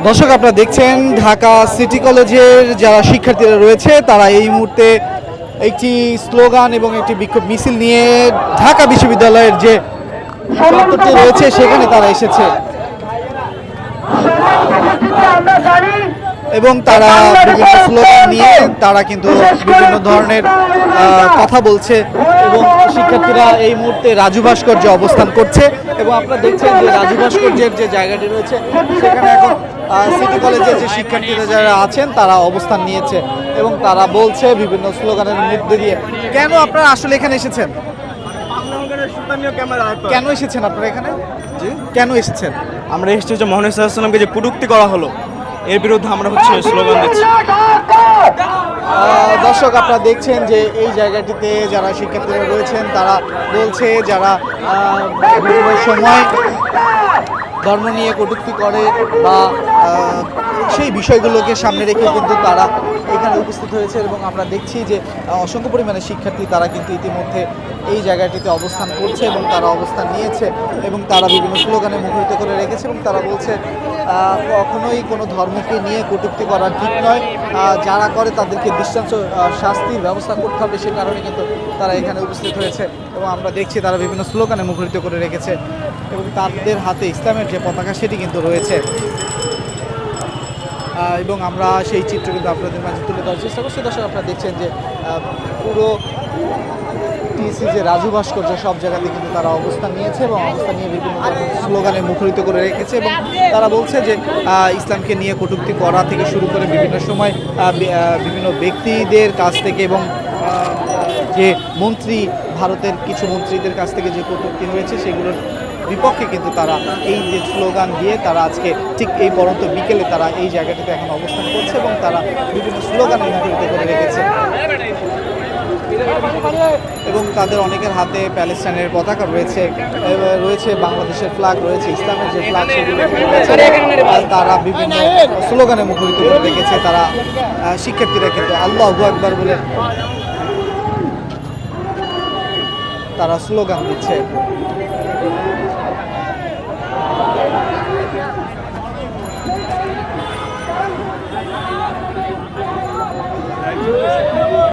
দর্শক, আপনারা দেখছেন ঢাকা সিটি কলেজের যারা শিক্ষার্থীরা রয়েছে তারা এই মুহূর্তে একটি স্লোগান এবং একটি বিক্ষোভ মিছিল নিয়ে ঢাকা বিশ্ববিদ্যালয়ের যে চত্বরটি রয়েছে সেখানে তারা এসেছে এবং তারা বিভিন্ন স্লোগান নিয়ে তারা কিন্তু বিভিন্ন ধরনের কথা বলছে এবং শিক্ষার্থীরা এই মুহূর্তে রাজু ভাস্কর্যে অবস্থান করছে এবং আপনারা দেখছেন যে রাজু ভাস্কর্যের যে জায়গাটি রয়েছে সেখানে এখন সিটি কলেজের যে শিক্ষার্থীরা যারা আছেন তারা অবস্থান নিয়েছে এবং তারা বলছে বিভিন্ন স্লোগানের মধ্যে দিয়ে। কেন আপনারা আসলে এখানে এসেছেন? কেন এসেছেন আপনারা এখানে? কেন এসেছেন? আমরা এসেছি যে মোহাম্মদ সাল্লাল্লাহু যে কটূক্তি করা হলো এর বিরুদ্ধে আমরা স্লোগান দিচ্ছি। দর্শক, আপনারা দেখছেন যে এই জায়গাটিতে যারা শিক্ষার্থীরা রয়েছেন তারা বলছে যারা বিভিন্ন সময় ধর্ম নিয়ে কটূক্তি করে বা সেই বিষয়গুলোকে সামনে রেখে কিন্তু তারা এখানে উপস্থিত হয়েছে এবং আমরা দেখছি যে অসংখ্য পরিমাণে শিক্ষার্থী তারা কিন্তু ইতিমধ্যে এই জায়গাটিতে অবস্থান করছে এবং তারা অবস্থান নিয়েছে এবং তারা বিভিন্ন স্লোগানে মুখরিত করে রেখেছে এবং তারা বলছে কখনোই কোনো ধর্মকে নিয়ে কটূক্তি করা ঠিক নয়, যারা করে তাদেরকে দৃষ্টান্ত শাস্তির ব্যবস্থা করতে হবে, সে কারণে কিন্তু তারা এখানে উপস্থিত হয়েছে এবং আমরা দেখছি তারা বিভিন্ন স্লোগানে মুখরিত করে রেখেছে এবং তাদের হাতে ইসলামের যে পতাকা সেটি কিন্তু রয়েছে এবং আমরা সেই চিত্র কিন্তু আপনাদের মাঝে তুলে ধরার চেষ্টা করছি। দর্শক, আপনারা দেখছেন যে পুরো টিএসসি যে রাজু ভাস্কর্য সব জায়গাতে কিন্তু তারা অবস্থান নিয়েছে এবং অবস্থান নিয়ে বিভিন্ন স্লোগানে মুখরিত করে রেখেছে এবং তারা বলছে যে ইসলামকে নিয়ে কটূক্তি করা থেকে শুরু করে বিভিন্ন সময় বিভিন্ন ব্যক্তিদের কাছ থেকে এবং যে মন্ত্রী ভারতের কিছু মন্ত্রীদের কাছ থেকে যে কটূক্তি হয়েছে সেগুলোর বিপক্ষে কিন্তু তারা এই যে স্লোগান দিয়ে তারা আজকে ঠিক এই পরন্ত বিকেলে তারা এই জায়গাটিতে এখন অবস্থান করছে এবং তারা বিভিন্ন স্লোগানে মুখরিত করে রেখেছে এবং তাদের অনেকের হাতে প্যালেস্টাইনের পতাকা রয়েছে, রয়েছে বাংলাদেশের ফ্ল্যাগ রয়েছে, ইসলামের যে ফ্ল্যাগ সেগুলো রয়েছে, তারা বিভিন্ন স্লোগানে মুখরিত করে রেখেছে। তারা শিক্ষার্থীরা কিন্তু আল্লাহু আকবার বলে তারা স্লোগান দিচ্ছে।